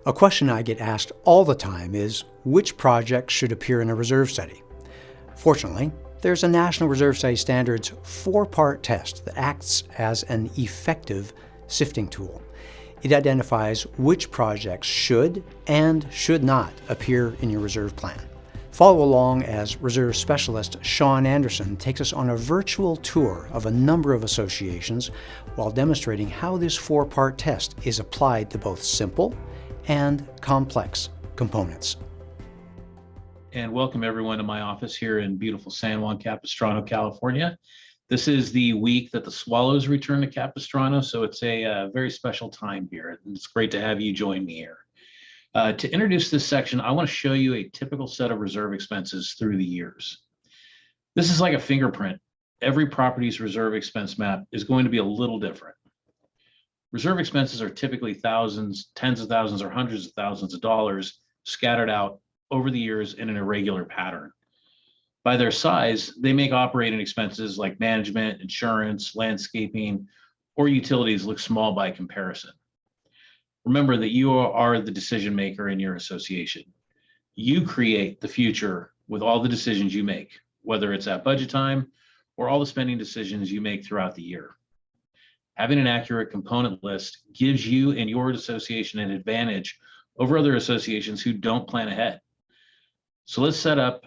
A question I get asked all the time is which projects should appear in a reserve study? Fortunately, there's a National Reserve Study Standards 4-part test that acts as an effective sifting tool. It identifies which projects should and should not appear in your reserve plan. Follow along as Reserve Specialist Shawn Anderson takes us on a virtual tour of a number of associations while demonstrating how this 4-part test is applied to both simple and complex components. And welcome everyone to my office here in beautiful San Juan Capistrano, California. This is the week that the Swallows return to Capistrano, so it's a very special time here. It's great to have you join me here. To introduce this section, I want to show you a typical set of reserve expenses through the years. This is like a fingerprint. Every property's reserve expense map is going to be a little different. Reserve expenses are typically thousands, tens of thousands, or hundreds of thousands of dollars scattered out over the years in an irregular pattern. By their size, they make operating expenses like management, insurance, landscaping, or utilities look small by comparison. Remember that you are the decision maker in your association. You create the future with all the decisions you make, whether it's at budget time or all the spending decisions you make throughout the year. Having an accurate component list gives you and your association an advantage over other associations who don't plan ahead. So let's set up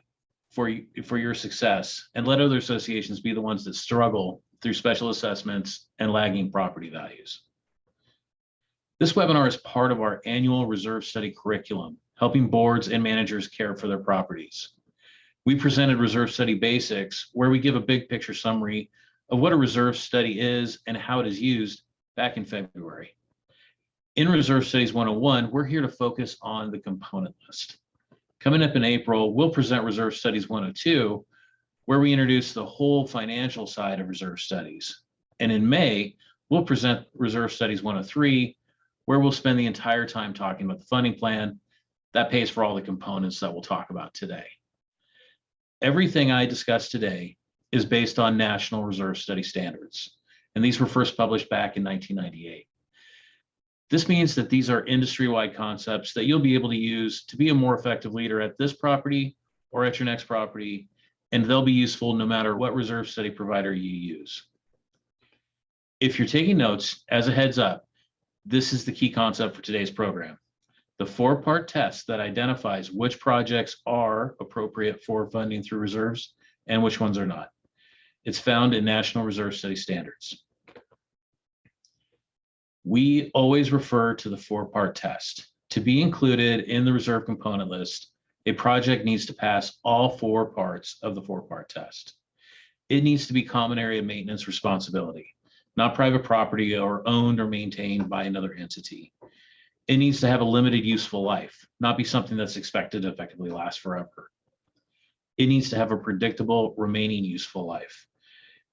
for your success and let other associations be the ones that struggle through special assessments and lagging property values. This webinar is part of our annual reserve study curriculum, helping boards and managers care for their properties. We presented Reserve Study Basics, where we give a big picture summary of what a reserve study is and how it is used back in February. In Reserve Studies 101, we're here to focus on the component list. Coming up in April, we'll present Reserve Studies 102, where we introduce the whole financial side of reserve studies. And in May, we'll present Reserve Studies 103, where we'll spend the entire time talking about the funding plan that pays for all the components that we'll talk about today. Everything I discussed today is based on National Reserve Study Standards, and these were first published back in 1998. This means that these are industry-wide concepts that you'll be able to use to be a more effective leader at this property or at your next property, and they'll be useful no matter what reserve study provider you use. If you're taking notes, as a heads up, this is the key concept for today's program. The 4-part test that identifies which projects are appropriate for funding through reserves and which ones are not. It's found in National Reserve Study Standards. We always refer to the 4-part test. To be included in the reserve component list, a project needs to pass all 4 parts of the 4-part test. It needs to be common area maintenance responsibility, not private property or owned or maintained by another entity. It needs to have a limited useful life, not be something that's expected to effectively last forever. It needs to have a predictable remaining useful life.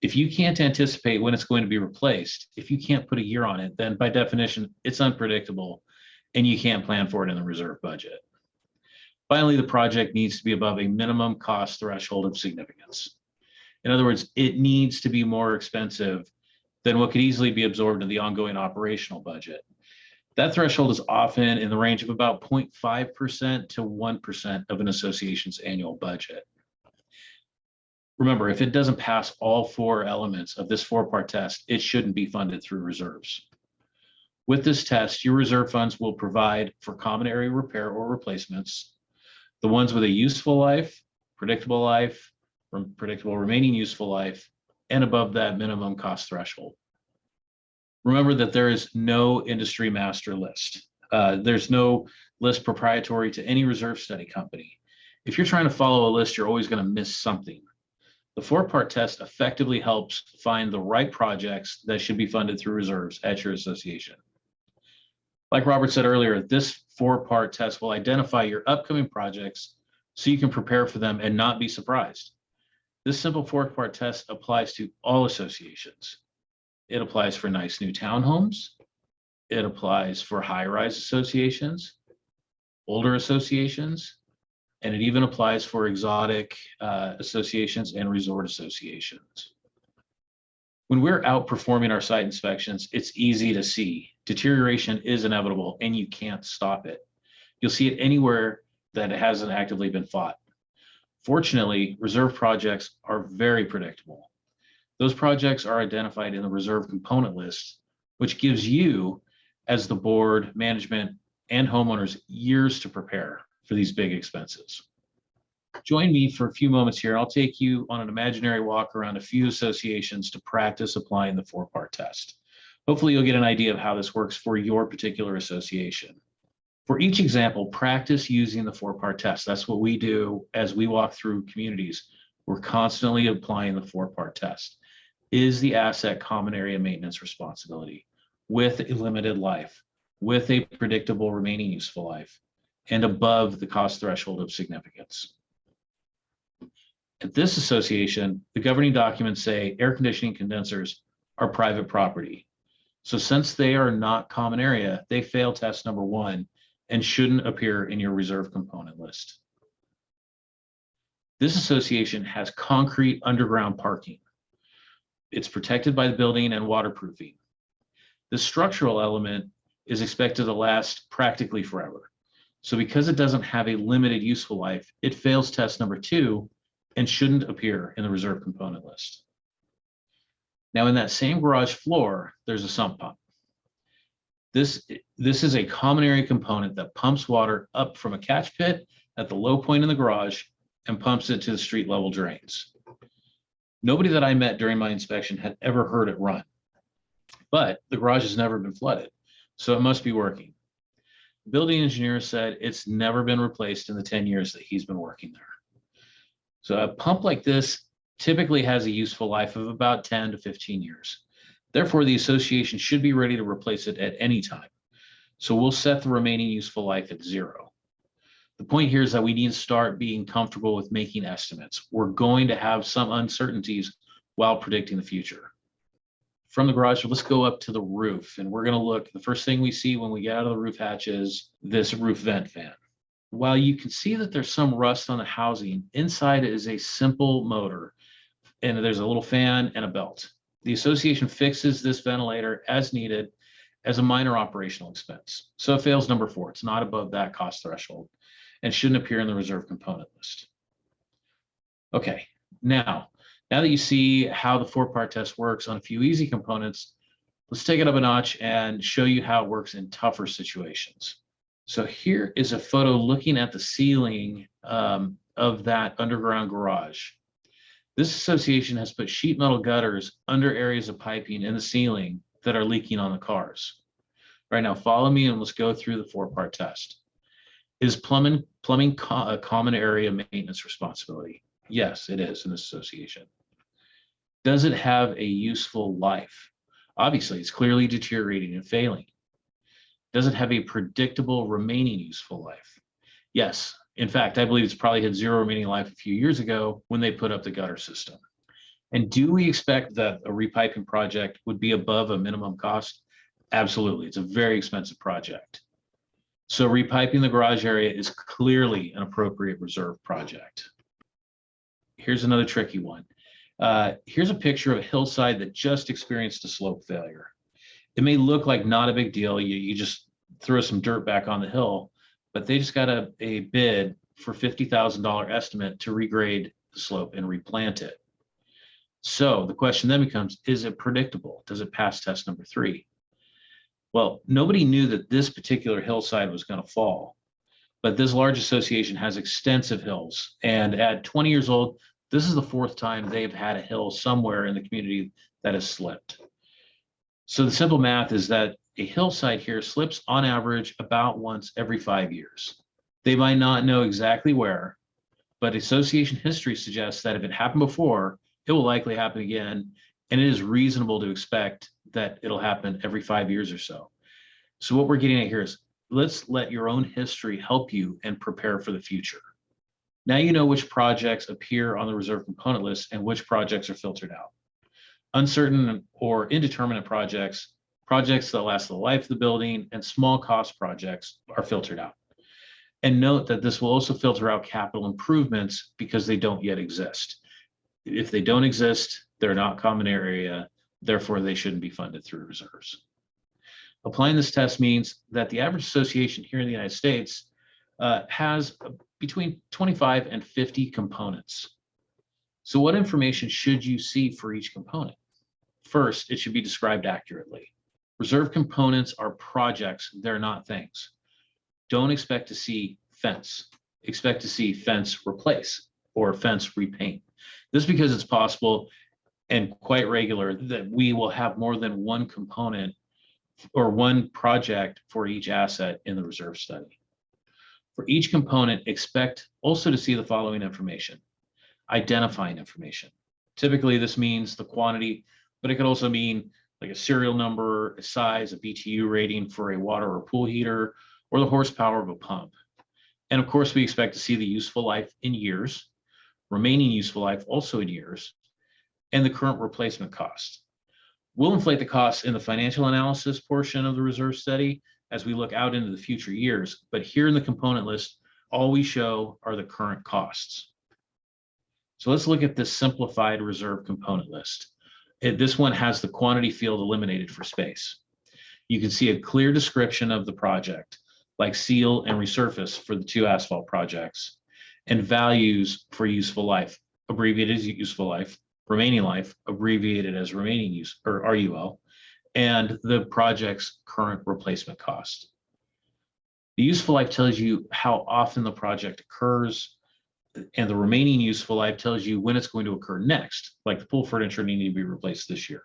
If you can't anticipate when it's going to be replaced, if you can't put a year on it, then by definition, it's unpredictable and you can't plan for it in the reserve budget. Finally, the project needs to be above a minimum cost threshold of significance. In other words, it needs to be more expensive than what could easily be absorbed in the ongoing operational budget. That threshold is often in the range of about 0.5% to 1% of an association's annual budget. Remember, if it doesn't pass all 4 elements of this 4-part test, it shouldn't be funded through reserves. With this test, your reserve funds will provide for common area repair or replacements, the ones with a useful life, predictable remaining useful life, and above that minimum cost threshold. Remember that there is no industry master list. There's no list proprietary to any reserve study company. If you're trying to follow a list, you're always going to miss something. The 4-part test effectively helps find the right projects that should be funded through reserves at your association. Like Robert said earlier, this 4-part test will identify your upcoming projects so you can prepare for them and not be surprised. This simple 4-part test applies to all associations. It applies for nice new townhomes. It applies for high-rise associations, older associations, and it even applies for exotic associations and resort associations. When we're out performing our site inspections, it's easy to see deterioration is inevitable and you can't stop it. You'll see it anywhere that it hasn't actively been fought. Fortunately, reserve projects are very predictable. Those projects are identified in the reserve component list, which gives you, as the board, management, and homeowners, years to prepare for these big expenses. Join me for a few moments here. I'll take you on an imaginary walk around a few associations to practice applying the 4-part test. Hopefully, you'll get an idea of how this works for your particular association. For each example, practice using the 4-part test. That's what we do as we walk through communities. We're constantly applying the 4-part test. Is the asset common area maintenance responsibility with a limited life, with a predictable remaining useful life, and above the cost threshold of significance? At this association, the governing documents say air conditioning condensers are private property. So since they are not common area, they fail test number 1 and shouldn't appear in your reserve component list. This association has concrete underground parking. It's protected by the building and waterproofing. The structural element is expected to last practically forever. So because it doesn't have a limited useful life, it fails test number 2 and shouldn't appear in the reserve component list. Now, in that same garage floor, there's a sump pump. This is a common area component that pumps water up from a catch pit at the low point in the garage and pumps it to the street level drains. Nobody that I met during my inspection had ever heard it run, but the garage has never been flooded, so it must be working. The building engineer said it's never been replaced in the 10 years that he's been working there. So a pump like this typically has a useful life of about 10 to 15 years. Therefore, the association should be ready to replace it at any time. So we'll set the remaining useful life at 0. The point here is that we need to start being comfortable with making estimates. We're going to have some uncertainties while predicting the future. From the garage, let's go up to the roof, and we're going to look. The first thing we see when we get out of the roof hatch is this roof vent fan. While you can see that there's some rust on the housing, inside is a simple motor, and there's a little fan and a belt. The association fixes this ventilator as needed as a minor operational expense. So it fails number 4. It's not above that cost threshold and shouldn't appear in the reserve component list. Okay, now that you see how the 4-part test works on a few easy components, let's take it up a notch and show you how it works in tougher situations. So here is a photo looking at the ceiling of that underground garage. This association has put sheet metal gutters under areas of piping in the ceiling that are leaking on the cars. Right now, follow me and let's go through the 4-part test. Is plumbing a common area maintenance responsibility? Yes, it is in this association. Does it have a useful life? Obviously, it's clearly deteriorating and failing. Does it have a predictable remaining useful life? Yes. In fact, I believe it's probably had 0 remaining life a few years ago when they put up the gutter system. And do we expect that a repiping project would be above a minimum cost? Absolutely. It's a very expensive project. So repiping the garage area is clearly an appropriate reserve project. Here's another tricky one. Here's a picture of a hillside that just experienced a slope failure. It may look like not a big deal. You just throw some dirt back on the hill, but they just got a bid for $50,000 estimate to regrade the slope and replant it. So the question then becomes, is it predictable? Does it pass test number 3? Well, nobody knew that this particular hillside was going to fall, but this large association has extensive hills. And at 20 years old, this is the 4th time they've had a hill somewhere in the community that has slipped. So the simple math is that a hillside here slips on average about once every 5 years. They might not know exactly where, but association history suggests that if it happened before, it will likely happen again, and it is reasonable to expect that it'll happen every 5 years or so. So what we're getting at here is, let's let your own history help you and prepare for the future. Now you know which projects appear on the reserve component list and which projects are filtered out. Uncertain or indeterminate projects that last the life of the building, and small cost projects are filtered out. And note that this will also filter out capital improvements because they don't yet exist. If they don't exist, they're not common area, therefore they shouldn't be funded through reserves. Applying this test means that the average association here in the United States has between 25 and 50 components. So what information should you see for each component? First, it should be described accurately. Reserve components are projects, they're not things. Don't expect to see fence. Expect to see fence replace or fence repaint. This is because it's possible and quite regular that we will have more than one component or one project for each asset in the reserve study. For each component, expect also to see the following information. Identifying information. Typically, this means the quantity, but it could also mean like a serial number, a size, a BTU rating for a water or pool heater, or the horsepower of a pump. And of course, we expect to see the useful life in years, remaining useful life also in years, and the current replacement cost. We'll inflate the costs in the financial analysis portion of the reserve study as we look out into the future years, but here in the component list, all we show are the current costs. So let's look at this simplified reserve component list. This one has the quantity field eliminated for space. You can see a clear description of the project, like seal and resurface for the 2 asphalt projects, and values for useful life, abbreviated as useful life, remaining life, abbreviated as remaining use, or RUL, and the project's current replacement cost. The useful life tells you how often the project occurs, and the remaining useful life tells you when it's going to occur next, like the pool furniture needing to be replaced this year.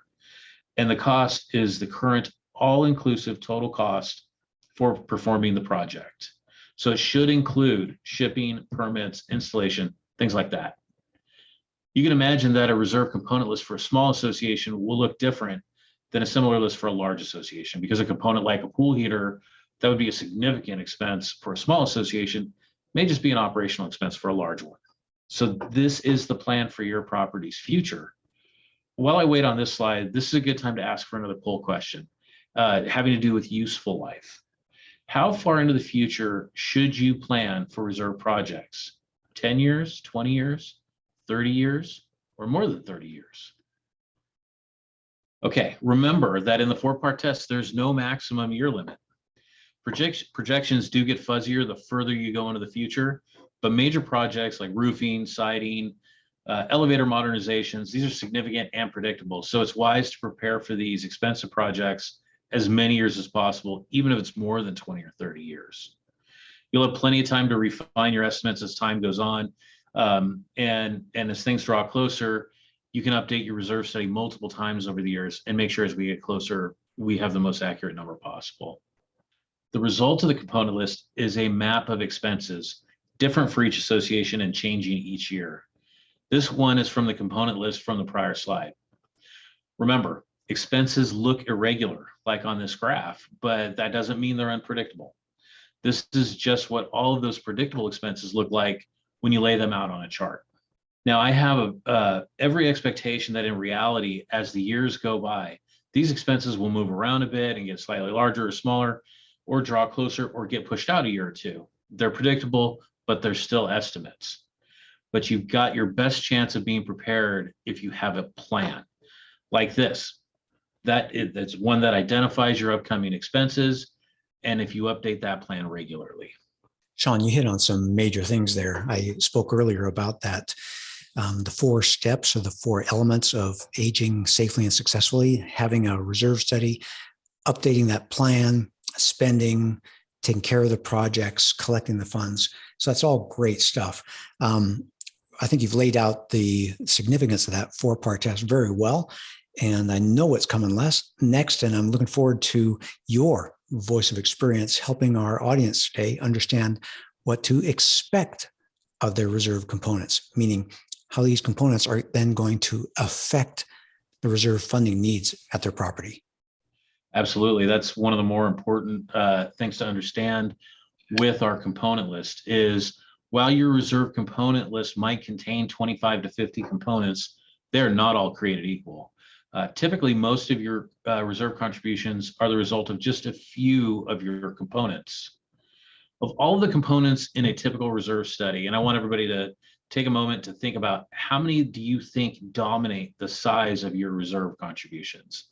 And the cost is the current all-inclusive total cost for performing the project. So it should include shipping, permits, installation, things like that. You can imagine that a reserve component list for a small association will look different than a similar list for a large association, because a component like a pool heater, that would be a significant expense for a small association, may just be an operational expense for a large one. So this is the plan for your property's future. While I wait on this slide, this is a good time to ask for another poll question having to do with useful life. How far into the future should you plan for reserve projects? 10 years, 20 years, 30 years, or more than 30 years? Okay, remember that in the 4-part test, there's no maximum year limit. Projections do get fuzzier the further you go into the future, but major projects like roofing, siding, elevator modernizations, these are significant and predictable. So it's wise to prepare for these expensive projects as many years as possible, even if it's more than 20 or 30 years. You'll have plenty of time to refine your estimates as time goes on. And as things draw closer, you can update your reserve study multiple times over the years and make sure as we get closer, we have the most accurate number possible. The result of the component list is a map of expenses, different for each association and changing each year. This one is from the component list from the prior slide. Remember, expenses look irregular, like on this graph, but that doesn't mean they're unpredictable. This is just what all of those predictable expenses look like when you lay them out on a chart. Now, I have every expectation that in reality, as the years go by, these expenses will move around a bit and get slightly larger or smaller, or draw closer or get pushed out a year or two. They're predictable, but they're still estimates. But you've got your best chance of being prepared if you have a plan like this. That's one that identifies your upcoming expenses, and if you update that plan regularly. Shawn, you hit on some major things there. I spoke earlier about that. The 4 steps or the 4 elements of aging safely and successfully, having a reserve study, updating that plan, spending, taking care of the projects, collecting the funds. So that's all great stuff. I think you've laid out the significance of that 4-part test very well. And I know what's coming next, and I'm looking forward to your voice of experience helping our audience today understand what to expect of their reserve components, meaning how these components are then going to affect the reserve funding needs at their property. Absolutely. That's one of the more important things to understand with our component list is while your reserve component list might contain 25 to 50 components, they're not all created equal. Typically, most of your reserve contributions are the result of just a few of your components. Of all of the components in a typical reserve study, and I want everybody to take a moment to think about how many do you think dominate the size of your reserve contributions?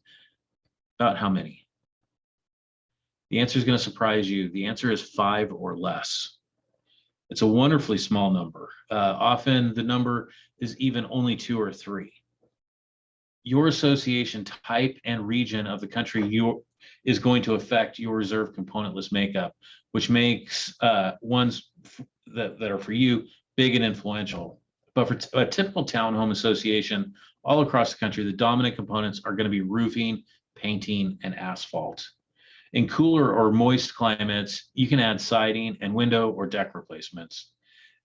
About how many? The answer is going to surprise you. The answer is 5 or less. It's a wonderfully small number. Often the number is even only 2 or 3. Your association type and region of the country is going to affect your reserve component list makeup, which makes ones that are for you big and influential. But for a typical townhome association all across the country, the dominant components are going to be roofing, painting, and asphalt. In cooler or moist climates, you can add siding and window or deck replacements.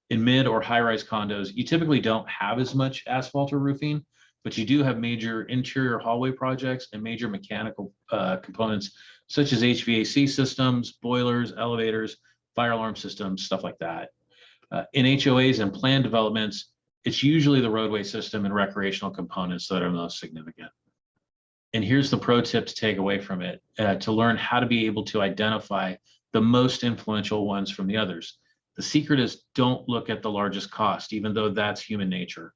In mid or high-rise condos, you typically don't have as much asphalt or roofing, but you do have major interior hallway projects and major mechanical components such as HVAC systems, boilers, elevators, fire alarm systems, stuff like that. In HOAs and planned developments, it's usually the roadway system and recreational components that are most significant. And here's the pro tip to take away from it, to learn how to be able to identify the most influential ones from the others. The secret is don't look at the largest cost, even though that's human nature.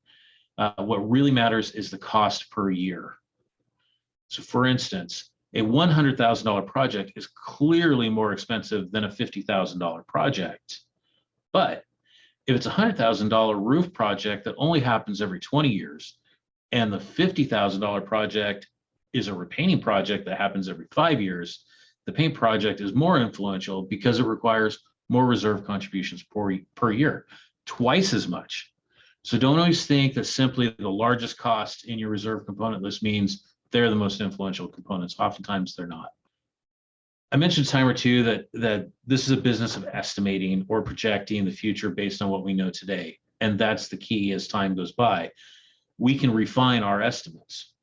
What really matters is the cost per year. So for instance, a $100,000 project is clearly more expensive than a $50,000 project. But if it's a $100,000 roof project that only happens every 20 years, and the $50,000 project is a repainting project that happens every 5 years, the paint project is more influential because it requires more reserve contributions per year, twice as much. So don't always think that simply the largest cost in your reserve component list means they're the most influential components. Oftentimes they're not. I mentioned a time or two that this is a business of estimating or projecting the future based on what we know today. And that's the key. As time goes by, we can refine our estimates.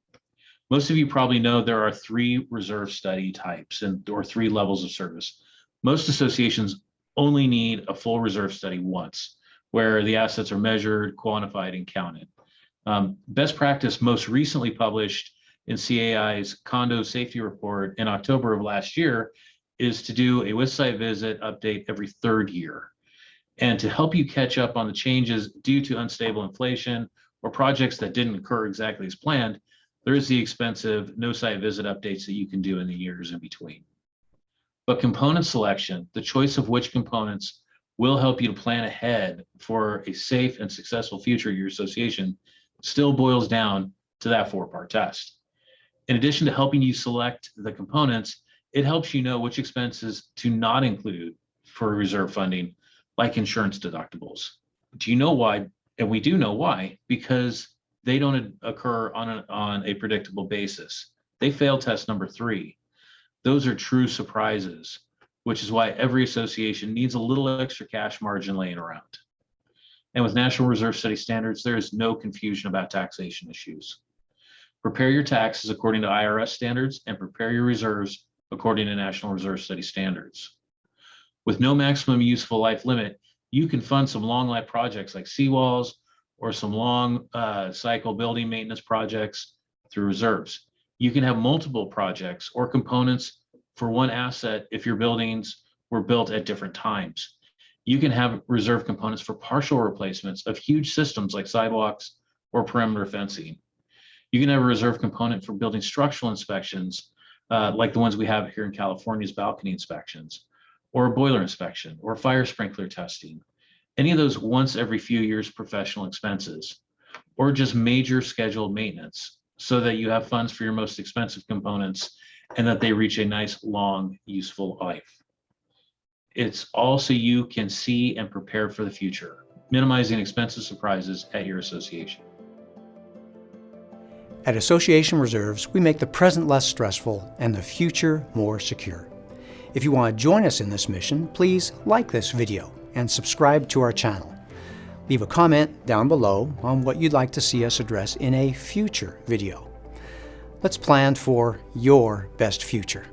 Most of you probably know there are 3 reserve study types or 3 levels of service. Most associations only need a full reserve study once, where the assets are measured, quantified, and counted. Best practice, most recently published in CAI's Condo Safety Report in October of last year, is to do a with-site visit update every 3rd year. And to help you catch up on the changes due to unstable inflation or projects that didn't occur exactly as planned, there is the expensive no-site visit updates that you can do in the years in between. But component selection, the choice of which components will help you to plan ahead for a safe and successful future of your association, still boils down to that 4-part test. In addition to helping you select the components, it helps you know which expenses to not include for reserve funding, like insurance deductibles. Do you know why? And we do know why, because they don't occur on a predictable basis. They fail test number 3. Those are true surprises, which is why every association needs a little extra cash margin laying around. And with National Reserve Study standards, there is no confusion about taxation issues. Prepare your taxes according to IRS standards and prepare your reserves according to National Reserve Study standards. With no maximum useful life limit, you can fund some long life projects like seawalls or some long cycle building maintenance projects through reserves. You can have multiple projects or components for one asset if your buildings were built at different times. You can have reserve components for partial replacements of huge systems like sidewalks or perimeter fencing. You can have a reserve component for building structural inspections, like the ones we have here in California's balcony inspections, or a boiler inspection, or fire sprinkler testing. Any of those once every few years professional expenses, or just major scheduled maintenance, so that you have funds for your most expensive components and that they reach a nice, long, useful life. It's all so you can see and prepare for the future, minimizing expensive surprises at your association. At Association Reserves, we make the present less stressful and the future more secure. If you want to join us in this mission, please like this video and subscribe to our channel. Leave a comment down below on what you'd like to see us address in a future video. Let's plan for your best future.